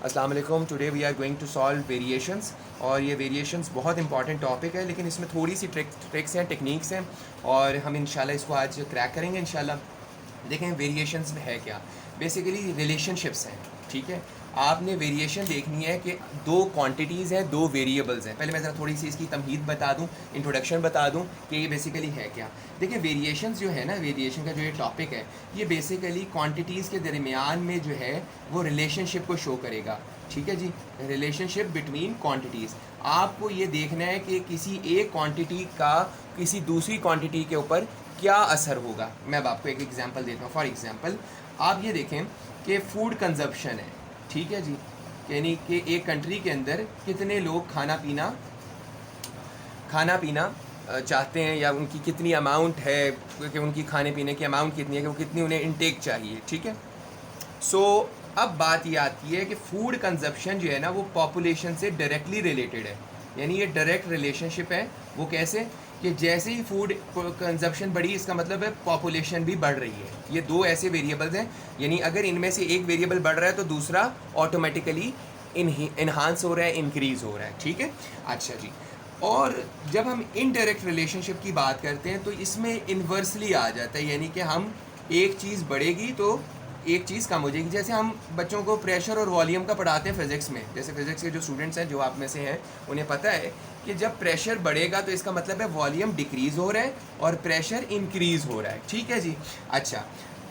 अस्सलाम वालेकुम। Today we are going to solve variations, और ये वेरिएशंस बहुत इंपॉर्टेंट टॉपिक है, लेकिन इसमें थोड़ी सी ट्रिक्स हैं, टेक्निक्स हैं, और हम इंशाल्लाह इसको आज क्रैक करेंगे इंशाल्लाह। देखें वेरिएशंस में है क्या। बेसिकली रिलेशनशिप्स हैं, ठीक है। आपने वेरिएशन देखनी है कि दो क्वांटिटीज़ हैं, दो वेरिएबल्स हैं। पहले मैं ज़रा थोड़ी सी इसकी तमहीद बता दूं, इंट्रोडक्शन बता दूं कि ये बेसिकली है क्या। देखिए वेरिएशंस जो है ना, वेरिएशन का जो ये टॉपिक है, ये बेसिकली क्वांटिटीज़ के दरमियान में जो है वो रिलेशनशिप को शो करेगा, ठीक है जी। Relationship between quantities. आपको ये देखना है कि किसी एक क्वांटिटी का किसी दूसरी क्वांटिटी के ऊपर क्या असर होगा। मैं अब आपको एक एग्जांपल देता हूँ। फॉर एग्जांपल आप ये देखें कि फूड कंजप्शन है, ठीक है जी। यानी कि एक कंट्री के अंदर कितने लोग खाना पीना चाहते हैं, या उनकी कितनी अमाउंट है, कि उनकी खाने पीने की अमाउंट कितनी है, कि वो कितनी उन्हें इनटेक चाहिए, ठीक है। सो अब बात ये आती है कि फूड कंजप्शन जो है ना वो पॉपुलेशन से डायरेक्टली रिलेटेड है। यानी ये डायरेक्ट रिलेशनशिप है। वो कैसे कि जैसे ही फूड कंजप्शन बढ़ी, इसका मतलब है पॉपुलेशन भी बढ़ रही है। ये दो ऐसे वेरिएबल्स हैं, यानी अगर इनमें से एक वेरिएबल बढ़ रहा है तो दूसरा ऑटोमेटिकली इन्हांस हो रहा है, इंक्रीज़ हो रहा है, ठीक है। अच्छा जी। और जब हम इनडायरेक्ट रिलेशनशिप की बात करते हैं तो इसमें इन्वर्सली आ जाता है, यानी कि हम एक चीज़ बढ़ेगी तो एक चीज़ कम हो जाएगी। जैसे हम बच्चों को प्रेशर और वॉल्यूम का पढ़ाते हैं फिज़िक्स में। जैसे फिज़िक्स के जो स्टूडेंट्स हैं, जो आप में से हैं, उन्हें पता है कि जब प्रेशर बढ़ेगा तो इसका मतलब है वॉल्यूम डिक्रीज़ हो रहा है और प्रेशर इंक्रीज़ हो रहा है, ठीक है जी। अच्छा,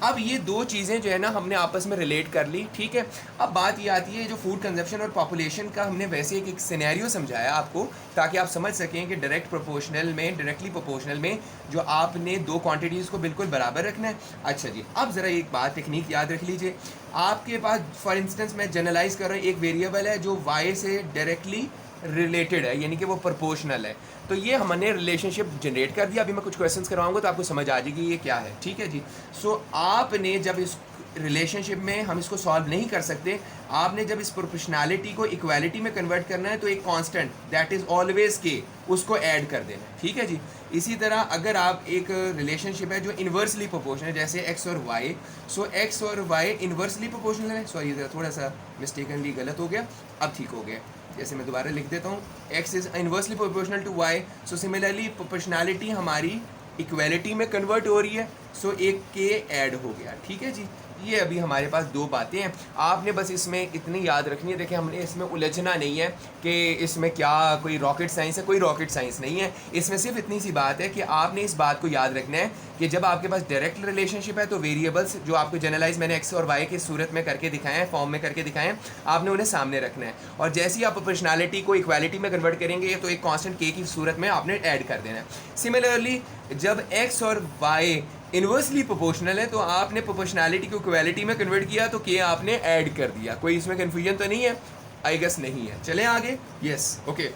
अब ये दो चीज़ें जो है ना हमने आपस में रिलेट कर ली, ठीक है। अब बात ये आती है जो फूड कंजप्शन और पॉपुलेशन का हमने वैसे एक सिनेरियो समझाया आपको, ताकि आप समझ सकें कि डायरेक्टली प्रोपोर्शनल में जो आपने दो क्वांटिटीज़ को बिल्कुल बराबर रखना है। अच्छा जी, अब ज़रा एक बात टेक्निक याद रख लीजिए। आपके पास फॉर इंस्टेंस मैं जनरलाइज कर रहा हूँ, एक वेरिएबल है जो वाई से डायरेक्टली रिलेटेड है, यानी कि वो प्रोपोर्शनल है। तो ये हमने रिलेशनशिप जनरेट कर दिया। अभी मैं कुछ क्वेश्चंस करवाऊंगा तो आपको समझ आ जाएगी ये क्या है, ठीक है जी। सो आपने जब इस रिलेशनशिप में हम इसको सॉल्व नहीं कर सकते, आपने जब इस प्रोपोर्शनैलिटी को इक्वालिटी में कन्वर्ट करना है तो एक कांस्टेंट दैट इज़ ऑलवेज के उसको ऐड कर देना है, ठीक है जी। इसी तरह अगर आप एक रिलेशनशिप है जो इन्वर्सली प्रोपोर्शनल है, जैसे एक्स और वाई, सो एक्स और वाई इन्वर्सली प्रोपोर्शनल है। सॉरी थोड़ा सा मिस्टेकनली गलत हो गया, अब ठीक हो गया। जैसे मैं दोबारा लिख देता हूँ, x is inversely proportional to y। So similarly proportionality हमारी इक्वालिटी में कन्वर्ट हो रही है, सो एक k ऐड हो गया, ठीक है जी। ये अभी हमारे पास दो बातें हैं, आपने बस इसमें इतनी याद रखनी है। देखिए हमने इसमें उलझना नहीं है कि इसमें क्या कोई रॉकेट साइंस है, कोई रॉकेट साइंस नहीं है। इसमें सिर्फ इतनी सी बात है कि आपने इस बात को याद रखना है कि जब आपके पास डायरेक्ट रिलेशनशिप है तो वेरिएबल्स जो आपको जनरलाइज मैंने एक्स और वाई की सूरत में करके दिखाए हैं, फॉर्म में करके दिखाए हैं, आपने उन्हें सामने रखना है। और जैसे ही आप प्रोपोर्शनैलिटी को इक्वालिटी में कन्वर्ट करेंगे तो एक कांस्टेंट के की सूरत में आपने ऐड कर देना है। सिमिलरली जब एक्स और वाई इन्वर्सली प्रोपोर्शनल है तो आपने प्रोपोर्शनैलिटी को इक्वालिटी में कन्वर्ट किया तो के आपने ऐड कर दिया। कोई इसमें कन्फ्यूजन तो नहीं है? आई गेस नहीं है। चलें आगे। Yes, okay.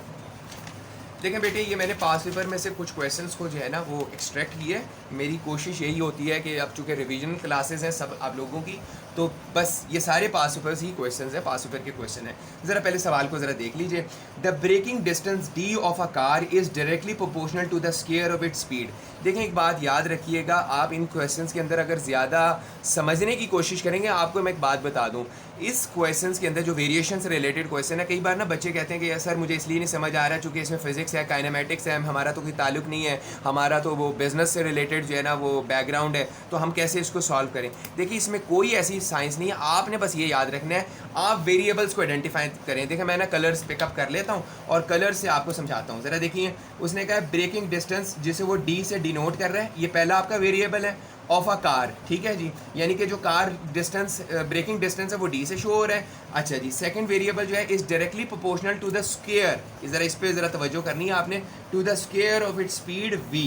देखें बेटे, ये मैंने पास पेपर में से कुछ क्वेश्चंस को जो है ना वो एक्सट्रैक्ट किए। मेरी कोशिश यही होती है कि अब चूँकि रिवीजन क्लासेस हैं सब आप लोगों की, तो बस ये सारे पास पेपर्स ही क्वेश्चंस हैं, पास पेपर के क्वेश्चन हैं। ज़रा पहले सवाल को ज़रा देख लीजिए। The breaking distance d of a car is directly proportional to the square of its speed. देखें एक बात याद रखिएगा, आप इन क्वेश्चंस के अंदर अगर ज़्यादा समझने की कोशिश करेंगे, आपको मैं एक बात बता दूँ, इस क्वेश्चंस के अंदर जो वेरिएशन से रिलेटेड क्वेश्चन है, कई बार ना बच्चे कहते हैं कि सर मुझे इसलिए नहीं समझ आ रहा चूँकि इसमें फिजिक्स है, काइनेमेटिक्स है, हमारा तो कोई ताल्लुक नहीं है, हमारा तो वो बिज़नेस से रिलेटेड जो है ना वो बैकग्राउंड है, तो हम कैसे इसको सॉल्व करें। देखिए इसमें कोई ऐसी साइंस नहीं है, आपने बस ये याद रखना है, आप वेरिएबल्स को आइडेंटिफाई करें। देखिए मैं ना कलर्स पिकअप कर लेता हूँ और कलर से आपको समझाता हूँ। ज़रा देखिए, उसने कहा ब्रेकिंग डिस्टेंस, जिसे वो डी से डिनोट कर रहा है, ये पहला आपका वेरिएबल है, ऑफ अ कार, ठीक है जी। यानी कि जो कार डिस्टेंस ब्रेकिंग डिस्टेंस है वो डी से शो हो रहा है। अच्छा जी, सेकंड वेरिएबल जो है is directly proportional to the square, ज़रा इस पर ज़रा तवज्जो करनी है आपने, to the square of its speed v,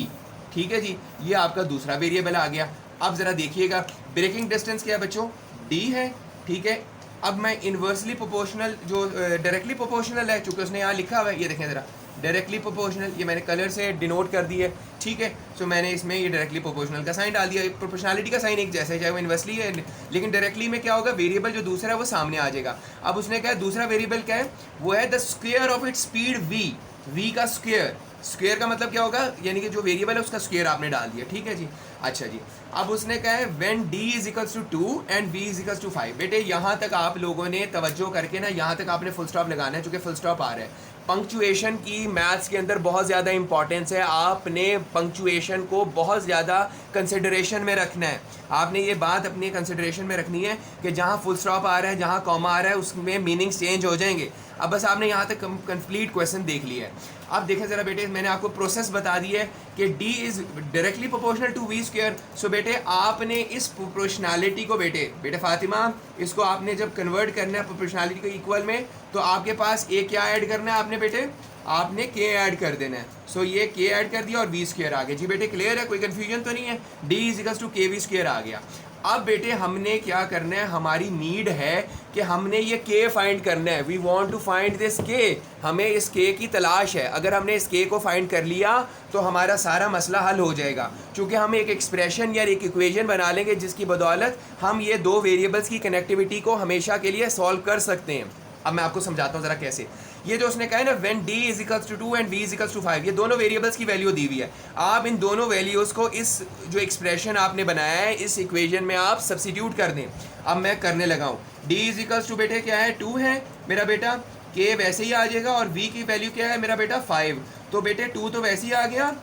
ठीक है जी। ये आपका दूसरा वेरिएबल आ गया। अब ज़रा देखिएगा, ब्रेकिंग डिस्टेंस क्या है बच्चों, d है, ठीक है। अब मैं इन्वर्सली प्रोपोर्शनल जो डायरेक्टली प्रोपोर्शनल है, चूँकि उसने यहाँ लिखा हुआ है, ये देखें ज़रा डायरेक्टली प्रोपोर्शनल, ये मैंने कलर से डिनोट कर दी है, ठीक है। सो मैंने इसमें ये डायरेक्टली प्रोपोर्शनल का साइन डाल दिया। प्रोपोर्शनैलिटी का साइन एक जैसा है, चाहे वो इन्वर्सली है, लेकिन डायरेक्टली में क्या होगा, वेरिएबल जो दूसरा है वो सामने आ जाएगा। अब उसने कहा दूसरा वेरिएबल क्या है, वो है the square of its speed v, v का स्क्वायर, स्क्वायर का मतलब क्या होगा, यानी कि जो वेरिएबल है उसका स्क्वायर आपने डाल दिया, ठीक है जी। अच्छा जी, अब उसने कहा है when d is equals to 2 and v is equals to 5। बेटे यहाँ तक आप लोगों ने तवज्जो करके ना, यहाँ तक आपने फुल स्टॉप लगाना है, चूँकि फुल स्टॉप आ रहा है। पंक्चुएशन की मैथ्स के अंदर बहुत ज़्यादा इंपॉर्टेंस है, आपने पंक्चुएशन को बहुत ज़्यादा कंसिडरेशन में रखना है। आपने ये बात अपनी कंसिडरेशन में रखनी है कि जहाँ फुल स्टॉप आ रहा है, जहाँ कॉमा आ रहा है, उसमें मीनिंग्स चेंज हो जाएंगे। अब बस आपने यहाँ तक कंप्लीट क्वेश्चन देख लिया है। अब देखें ज़रा बेटे, मैंने आपको प्रोसेस बता दी है कि d is directly proportional to v square. So बेटे आपने इस प्रोपोर्शनैलिटी को बेटे फातिमा, इसको आपने जब कन्वर्ट करना है प्रोपोर्शनैलिटी को इक्वल में, तो आपके पास a क्या ऐड करना है आपने बेटे, आपने k ऐड कर देना है। सो ये k ऐड कर दिया और v स्क्वायर आ गया। जी बेटे क्लियर है, कोई कन्फ्यूजन तो नहीं है। d इज इक्वल्स टू के वी स्क्वायर आ गया। अब बेटे हमने क्या करना है, हमारी नीड है कि हमने ये k फाइंड करना है। We want to find this k, हमें इस k की तलाश है। अगर हमने इस k को फाइंड कर लिया तो हमारा सारा मसला हल हो जाएगा, क्योंकि हम एक एक्सप्रेशन या एक इक्वेशन बना लेंगे जिसकी बदौलत हम ये दो वेरिएबल्स की कनेक्टिविटी को हमेशा के लिए सॉल्व कर सकते हैं। अब मैं आपको समझाता हूँ ज़रा कैसे। ये जो उसने कहा है ना, when d is equals to 2 and v is equals to 5, ये दोनों वेरिएबल्स की वैल्यू दी हुई है। आप इन दोनों वैल्यूज़ को इस जो एक्सप्रेशन आपने बनाया है इस इक्वेशन में आप सब्सिट्यूट कर दें। अब मैं करने लगा हूँ। d इज इक्वल्स टू बेटे क्या है, 2 है मेरा बेटा, k वैसे ही आ जाएगा, और v की वैल्यू क्या है मेरा बेटा 5। तो बेटे 2 तो वैसे ही आ गया,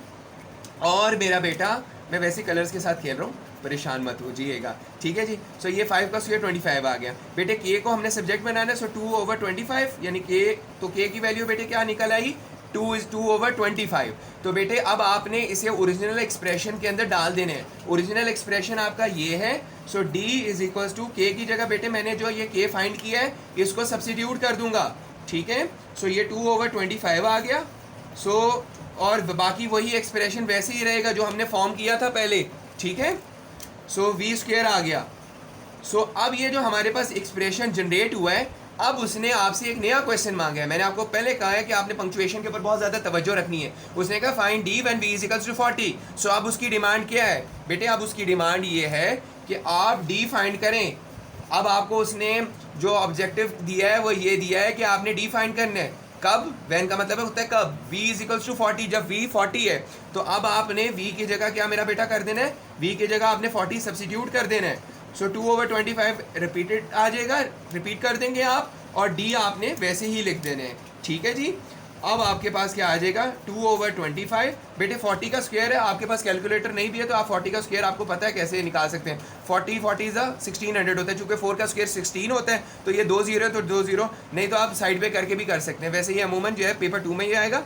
और मेरा बेटा मैं वैसे कलर्स के साथ खेल रहा हूँ, परेशान मत हो जाइएगा, ठीक है जी। सो ये 5 का स्क्वायर 25 आ गया। बेटे k को हमने सब्जेक्ट बनाना है, सो 2/25 यानी k, तो k की वैल्यू बेटे क्या निकल आई, 2/25। तो बेटे अब आपने इसे ओरिजिनल एक्सप्रेशन के अंदर डाल देने हैं। ओरिजिनल एक्सप्रेशन आपका ये है। So d is equals to k की जगह बेटे मैंने जो ये k फाइंड किया है इसको सब्सिट्यूट कर दूंगा, ठीक है। सो ये 2/25 आ गया। सो और बाकी वही एक्सप्रेशन वैसे ही रहेगा जो हमने फॉर्म किया था पहले, ठीक है। सो v स्क्वायर आ गया। सो अब ये जो हमारे पास एक्सप्रेशन जनरेट हुआ है, अब उसने आपसे एक नया क्वेश्चन मांगा है। मैंने आपको पहले कहा है कि आपने पंक्चुएशन के ऊपर बहुत ज़्यादा तवज्जो रखनी है। उसने कहा find d when v is equals to 40। सो अब उसकी डिमांड क्या है बेटे, अब उसकी डिमांड ये है कि आप d फाइंड करें। अब आपको उसने जो ऑब्जेक्टिव दिया है वो ये दिया है कि आपने d फाइंड करना है। कब, वैन का मतलब होता है कब, v इज इक्वल्स टू 40। जब v 40 है तो अब आपने v की जगह क्या मेरा बेटा कर देना है, v की जगह आपने 40 सब्सिट्यूट कर देना है। सो 2/25 रिपीटेड आ जाएगा, रिपीट कर देंगे आप, और d आपने वैसे ही लिख देने हैं, ठीक है जी। अब आपके पास क्या आ जाएगा, 2/25। बेटे 40 का स्क्वायर है, आपके पास कैलकुलेटर नहीं भी है तो आप 40 का स्क्वायर आपको पता है कैसे निकाल सकते हैं। 40 इज़ 1600 होता है, चूँकि 4 का स्क्वायर 16 होता है, तो ये 2 0 है तो 2 0, नहीं तो आप साइड पे करके भी कर सकते हैं। वैसे ये अमूमन जो है पेपर 2 में ही आएगा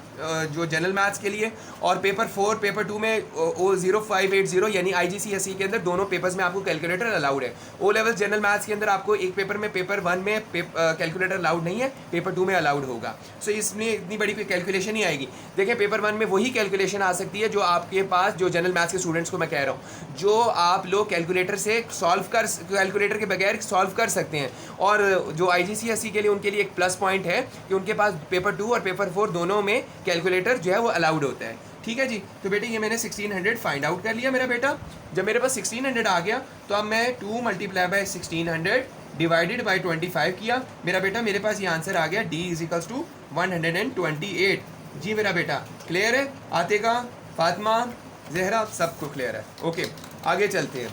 जो जनरल मैथ्स के लिए, और पेपर 4 पेपर 2 में O0580 यानी IGCSE के अंदर दोनों पेपर्स में आपको कैलकुलेटर अलाउड है। O लेवल जनरल मैथ्स के अंदर आपको एक पेपर में, पेपर 1 में कैलकुलेटर अलाउड नहीं है, पेपर 2 में अलाउड होगा। सो इसमें इतनी बड़ी कोई कैलकुलेशन ही आएगी। देखिए पेपर 1 में वही कैलकुलेशन आ सकती है जो आपके पास, जो जनरल मैथ्स के स्टूडेंट्स को मैं कह रहा हूँ, जो आप लोग कैलकुलेटर से कैलकुलेटर के बगैर सॉल्व कर सकते हैं। और जो IGCSE के लिए, उनके लिए एक प्लस पॉइंट है कि उनके पास पेपर 2 और पेपर 4 दोनों में कैलकुलेटर जो है वो अलाउड होता है, ठीक है जी। तो बेटे ये मैंने 1600 फाइंड आउट कर लिया मेरा बेटा। जब मेरे पास 1600 आ गया तो अब मैं 2 × 1600 डिवाइडेड बाई 25 किया मेरा बेटा, मेरे पास ये आंसर आ गया d इज इक्वल्स टू 128। जी मेरा बेटा क्लियर है, आते का फातिमा जहरा सबको क्लियर है। ओके आगे चलते हैं।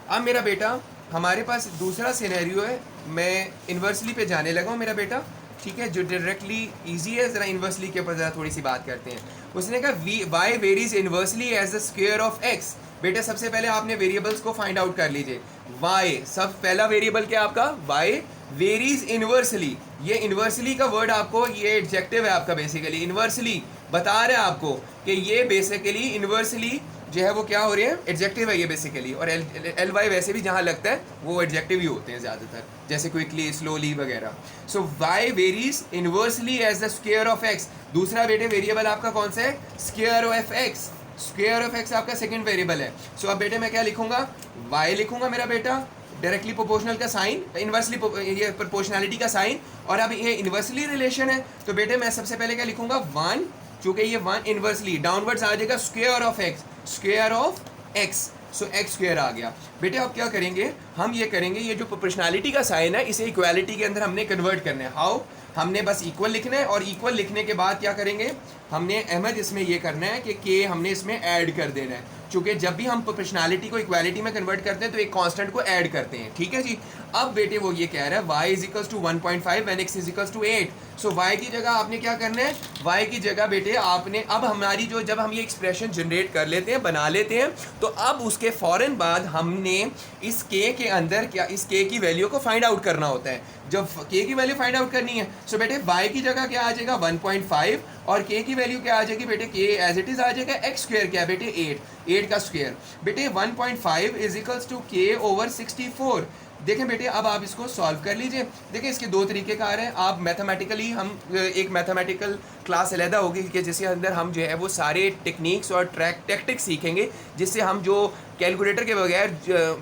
अब मेरा बेटा हमारे पास दूसरा सिनेरियो है, मैं इन्वर्सली पे जाने लगा हूँ मेरा बेटा, ठीक है, जो डायरेक्टली इजी है। ज़रा इन्वर्सली के ऊपर ज़रा थोड़ी सी बात करते हैं। उसने कहा y varies inversely as the square of x। बेटा सबसे पहले आपने वेरिएबल्स को फाइंड आउट कर लीजिए। y, सब पहला वेरिएबल क्या आपका, y वेरीज इन्वर्सली। ये इन्वर्सली का वर्ड आपको, ये एडजेक्टिव है आपका, बेसिकली इन्वर्सली बता रहे हैं आपको कि ये बेसिकली इन्वर्सली जो है वो क्या हो रही है, एडजेक्टिव है ये बेसिकली। और एल वाई वैसे भी जहाँ लगता है वो एडजेक्टिव ही होते हैं ज़्यादातर, जैसे क्विकली, स्लोली वगैरह। So Y varies inversely as the square of X. दूसरा बेटे वेरिएबल आपका कौन सा है, square of X. Square of X आपका सेकंड वेरिएबल है। सो अब बेटे मैं क्या लिखूंगा, वाई लिखूंगा मेरा बेटा, डायरेक्टली प्रोपोर्शनल का साइन, इन्वर्सली ये प्रोपोर्शनलिटी का साइन, और अब ये इन्वर्सली रिलेशन है तो बेटे मैं सबसे पहले क्या लिखूंगा, 1, चूँकि ये 1 इन्वर्सली डाउनवर्ड्स आ जाएगा, square of X, square of X. So X square आ गया। बेटे अब क्या करेंगे, हम ये करेंगे, ये जो प्रोपोर्शनलिटी का साइन है इसे इक्वालिटी के अंदर हमने कन्वर्ट करना है। हाउ, हमने बस इक्वल लिखना है, और इक्वल लिखने के बाद क्या करेंगे, हमने अहमद इसमें ये करना है कि के हमने इसमें ऐड कर देना है, क्योंकि जब भी हम प्रोपोर्शनैलिटी को इक्वालिटी में कन्वर्ट करते हैं तो एक कांस्टेंट को ऐड करते हैं, ठीक है जी। अब बेटे वो ये कह रहा है y is equals to 1.5 when x is equals to 8। So y की जगह आपने क्या करना है, y की जगह बेटे आपने अब हमारी जो जब हम ये एक्सप्रेशन जनरेट कर लेते हैं, बना लेते हैं, तो अब उसके फ़ौरन बाद हमने इस k के अंदर क्या, इस k की वैल्यू को फाइंड आउट करना होता है। जब k की वैल्यू फाइंड आउट करनी है, सो बेटे y की जगह क्या आ जाएगा 1.5, और k की वैल्यू क्या आ जाएगी बेटे, k एज इट इज़ आ जाएगा, x स्क्वायर क्या है बेटे 8 का स्क्वायर। बेटे 1.5 is equals to k over 64। देखें बेटे अब आप इसको सॉल्व कर लीजिए। देखें इसके दो तरीके कार हैं, आप मैथमेटिकली हम एक मैथमेटिकल क्लास अलहदा होगी कि जिसके अंदर हम जो है वो सारे टेक्निक्स और टैक्टिक्स सीखेंगे, जिससे हम जो कैलकुलेटर के बगैर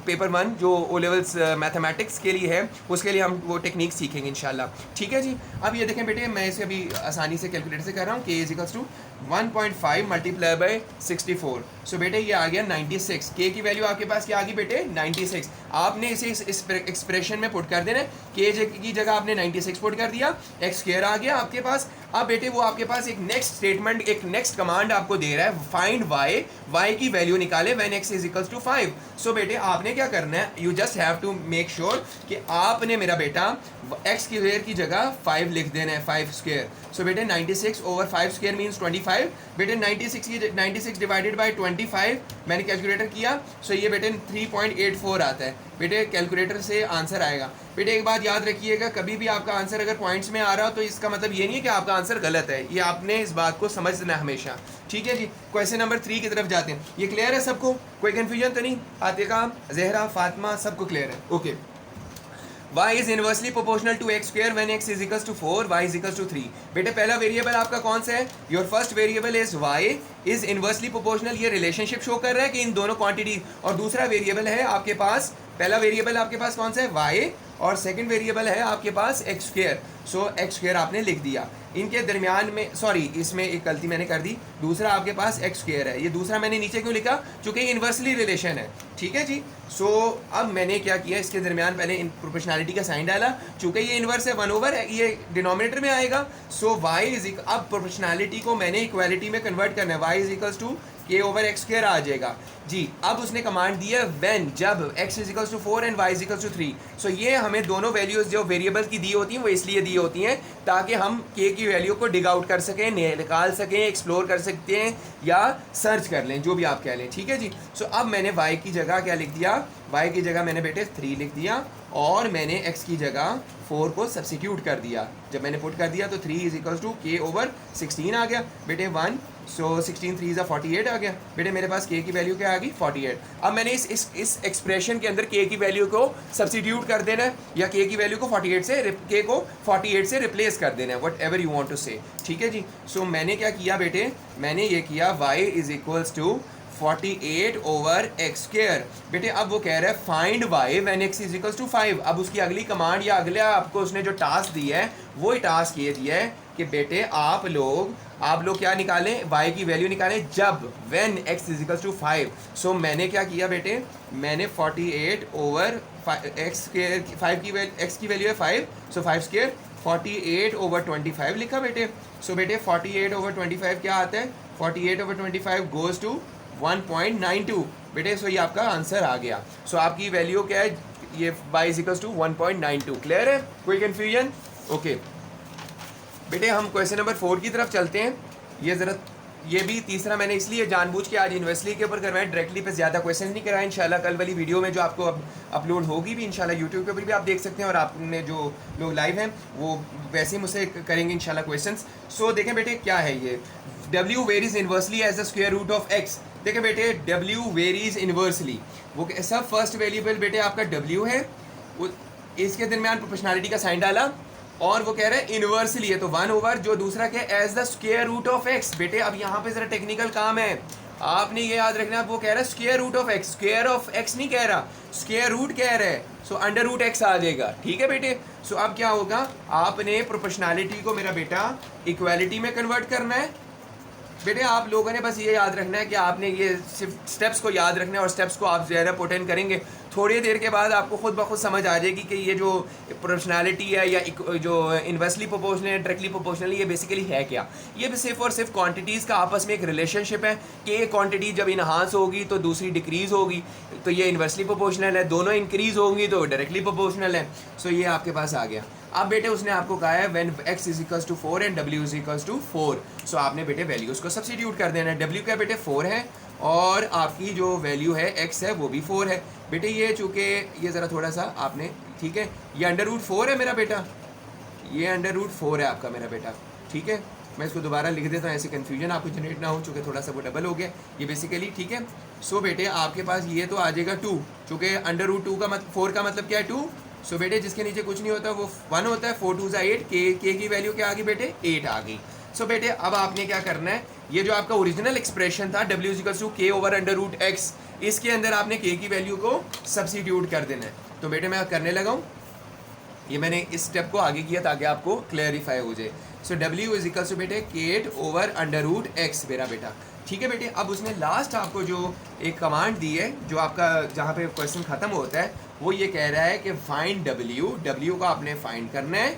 पेपर 1 जो ओ लेवल्स मैथमेटिक्स के लिए है उसके लिए हम वो टेक्निक सीखेंगे इंशाल्लाह, ठीक है जी। अब ये देखें बेटे मैं इसे अभी आसानी से कैलकुलेटर से कर रहा हूँ, k is equals to 1.5 multiply by 64। So बेटे ये आ गया 96। k की वैल्यू आपके पास क्या आ गई बेटे 96। आपने इसे इस एक्सप्रेशन में पुट कर देना है, k की जगह आपने 96 पुट कर दिया, x स्क्वायर आ गया आपके पास। अब बेटे वो आपके पास एक नेक्स्ट स्टेटमेंट, एक नेक्स्ट कमांड आपको दे रहा है, फाइंड y की वैल्यू निकाले when x is equals to 5। So बेटे आपने क्या करना है, you just have to make sure कि आपने मेरा बेटा x स्क्वायर की जगह 5 लिख देना है, 5 स्क्वायर। सो बेटे 96 ओवर 5 स्क्वायर मीन्स 25। बेटे 96 डिवाइडेड बाई 25 मैंने कैलकुलेटर किया, सो ये बेटे 3.84 आता है। बेटे कैलकुलेटर से आंसर आएगा। बेटे एक बात याद रखिएगा, कभी भी आपका आंसर अगर पॉइंट्स में आ रहा हो तो इसका मतलब ये नहीं है कि आपका आंसर गलत है, ये आपने इस बात को समझना हमेशा, ठीक है जी। क्वेश्चन नंबर 3 की तरफ जाते हैं। ये क्लियर है सबको, कोई कन्फ्यूजन तो नहीं? आतिका, जहरा, फातिमा सबको क्लियर है? Okay. y is inversely proportional to x square when x is equals to 4, y is equals to 3। बेटे पहला वेरिएबल आपका कौन सा है? Your first variable is y is inversely proportional, ये रिलेशनशिप शो कर रहा है कि इन दोनों क्वांटिटी। और दूसरा वेरिएबल है आपके पास, पहला वेरिएबल आपके पास कौन सा है y, और सेकंड वेरिएबल है आपके पास x स्क्वायर। सो x स्क्वायर आपने लिख दिया, इनके दरमियान में सॉरी इसमें एक गलती मैंने कर दी, दूसरा आपके पास x स्क्वायर है। ये दूसरा मैंने नीचे क्यों लिखा, चूँकि इन्वर्सली रिलेशन है, ठीक है जी। सो अब मैंने क्या किया, इसके दरमियान पहले प्रोपोर्शनैलिटी का साइन डाला, चूँकि ये इन्वर्स है 1 ओवर है, ये डिनोमिनेटर में आएगा। सो y इज, अब प्रोपोर्शनैलिटी को मैंने इक्वालिटी में कन्वर्ट करना है, y is equals to k over x square आ जाएगा जी। अब उसने कमांड दिया व्हेन, जब x is equals to 4 and y is equals to 3। So ये हमें दोनों वैल्यूज जो वेरिएबल्स की दी होती हैं वो इसलिए दी होती हैं ताकि हम k की वैल्यू को डिग आउट कर सकें, निकाल सकें, एक्सप्लोर कर सकते हैं या सर्च कर लें, जो भी आप कह लें, ठीक है जी। सो अब मैंने y की जगह क्या लिख दिया, y की जगह मैंने बेटे 3 लिख दिया, और मैंने x की जगह 4 को सब्सिट्यूट कर दिया। जब मैंने पुट कर दिया तो 3 is equals to k over 16 आ गया बेटे 1। सो 16 3 ज़ा 48 आ गया बेटे, मेरे पास k की वैल्यू क्या आ गई 48। अब मैंने इस एक्सप्रेशन के अंदर k की वैल्यू को सब्सिट्यूट कर देना है, या k की वैल्यू को 48 से k को 48 से रिप्लेस कर देना है, whatever you want to say, ठीक है जी। सो मैंने क्या किया बेटे, मैंने ये किया y is equals to 48 over x square. बेटे अब वो कह रहा है find y when x is equals to 5। अब उसकी अगली कमांड या अगला आपको उसने जो टास्क दिया है वही टास्क ये दिया है कि बेटे आप लोग क्या निकालें, y की वैल्यू निकालें जब when x is equals to 5। So मैंने क्या किया बेटे, मैंने 48 ओवर एक्स स्क्वायर, 5 की वैल्यू x की वैल्यू है 5, सो 5 स्क्वायर 48 ओवर 25 लिखा बेटे। सो बेटे 48 ओवर 25 क्या आता है, 48 ओवर 25 गोज टू 1.92 बेटे। सो ये आपका आंसर आ गया। सो आपकी वैल्यू क्या है, ये y is equals to 1.92। Clear है, कोई कन्फ्यूजन? ओके बेटे हम क्वेश्चन नंबर 4 की तरफ चलते हैं। ये भी तीसरा मैंने इसलिए जानबूझ के आज यूनिवर्सिटी के ऊपर करवाया, डायरेक्टली पे ज़्यादा क्वेश्चन नहीं कराए। इंशाल्लाह कल वाली वीडियो में जो आपको अपलोड होगी भी इंशाल्लाह यूट्यूब के ऊपर भी आप देख सकते हैं, और आपने जो लोग लाइव हैं वो वैसे ही मुझसे करेंगे इंशाल्लाह क्वेश्चंस। सो देखें बेटे क्या है ये, w varies inversely as the square root of x। देखें बेटे w वेरीज इन्वर्सली, वो सब फर्स्ट वेरिएबल बेटे आपका w है, वो इसके दरमियान प्रोपोर्शनैलिटी का साइन डाला, और वो कह रहा है इन्वर्सली है तो 1 ओवर जो दूसरा क्या as the square root of x। बेटे अब यहाँ पे जरा टेक्निकल काम है, आपने ये याद रखना है, वो कह रहा है square root of x, square of x नहीं कह रहा, स्क्वायर रूट कह रहा है। सो अंडर रूट x आ जाएगा, ठीक है बेटे। सो अब क्या होगा, आपने प्रोपोर्शनैलिटी को मेरा बेटा इक्वालिटी में कन्वर्ट करना है। बेटे आप लोगों ने बस ये याद रखना है कि आपने ये सिर्फ स्टेप्स को याद रखना है, और स्टेप्स को आप ज़्यादा पुट इन करेंगे थोड़ी देर के बाद आपको खुद ब खुद समझ आ जाएगी कि ये जो प्रोपोर्शनैलिटी है या जो इन्वर्सली प्रोपोर्शनल है, डायरेक्टली प्रोपोर्शनल, ये बेसिकली है क्या। ये भी सिर्फ और सिर्फ क्वांटिटीज़ का आपस में एक रिलेशनशिप है कि एक क्वांटिटी जब इनहांस होगी तो दूसरी डिक्रीज़ होगी, तो ये इन्वर्सली प्रोपोर्शनल है, दोनों इंक्रीज़ होंगी तो डायरेक्टली प्रोपोर्शनल है। सो ये आपके पास आ गया। अब बेटे उसने आपको कहा है when x is equals to 4 and w is equals to 4, so आपने बेटे वैल्यूज़ को सब्स्टिट्यूट कर देना है। w का बेटे 4 है और आपकी जो वैल्यू है x है वो भी 4 है बेटे। ये चूँकि ये ज़रा थोड़ा सा आपने, ठीक है, ये √4 है मेरा बेटा, ये √4 है आपका मेरा बेटा, ठीक है। मैं इसको दोबारा लिख देता हूँ, ऐसे कन्फ्यूजन आपको जनरेट ना हो, चूँकि थोड़ा सा वो डबल हो गया ये बेसिकली, ठीक है। सो बेटे आपके पास ये तो आ जाएगा 2, चूँकि √2 का मतलब 4 का मतलब क्या है 2। सो बेटे जिसके नीचे कुछ नहीं होता वो 1 होता है, 4 2 8, के की वैल्यू क्या आ गई बेटे 8 आ गई। सो बेटे अब आपने क्या करना है, ये जो आपका ओरिजिनल एक्सप्रेशन था w = k/√x, इसके अंदर आपने k की वैल्यू को सब्स्टिट्यूट कर देना है। तो बेटे मैं करने लगा हूँ, ये मैंने इस स्टेप को आगे किया ताकि आपको क्लैरिफाई हो जाए। सो w = बेटे k/√x मेरा बेटा, ठीक है बेटे। अब उसने लास्ट आपको जो एक कमांड दी है, जो आपका जहाँ पे क्वेश्चन ख़त्म होता है, वो ये कह रहा है कि फाइंड w को आपने फाइंड करना है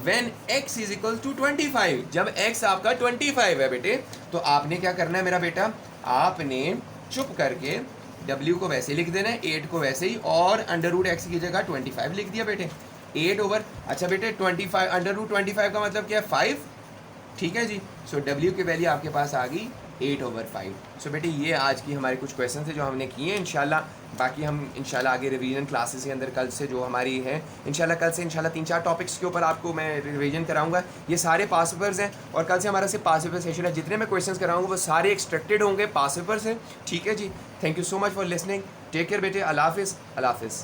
when x is equal to 25। जब x आपका 25 है बेटे, तो आपने क्या करना है मेरा बेटा, आपने चुप करके w को वैसे लिख देना है, 8 को वैसे ही, और √x की जगह 25 लिख दिया बेटे। 8 अच्छा बेटे 25 √25 का मतलब क्या है 5, ठीक है जी। सो w की वैल्यू आपके पास आ गई 8/5। सो बेटे ये आज की हमारे कुछ क्वेश्चन थे जो हमने किए हैं। इंशाल्लाह बाकी हम इंशाल्लाह आगे रिवीजन क्लासेस के अंदर कल से जो हमारी है, इंशाल्लाह कल से इंशाल्लाह 3-4 टॉपिक्स के ऊपर आपको मैं रिवीजन कराऊंगा। ये सारे पास पेपर्स हैं और कल से हमारा सिर्फ पास पेपर सेशन है। जितने मैं क्वेश्चंस कराऊंगा वो सारे एक्सट्रैक्टेड होंगे पास पेपर से, ठीक है जी। Thank you so much for listening, take care बेटे, अल्लाह हाफिज़।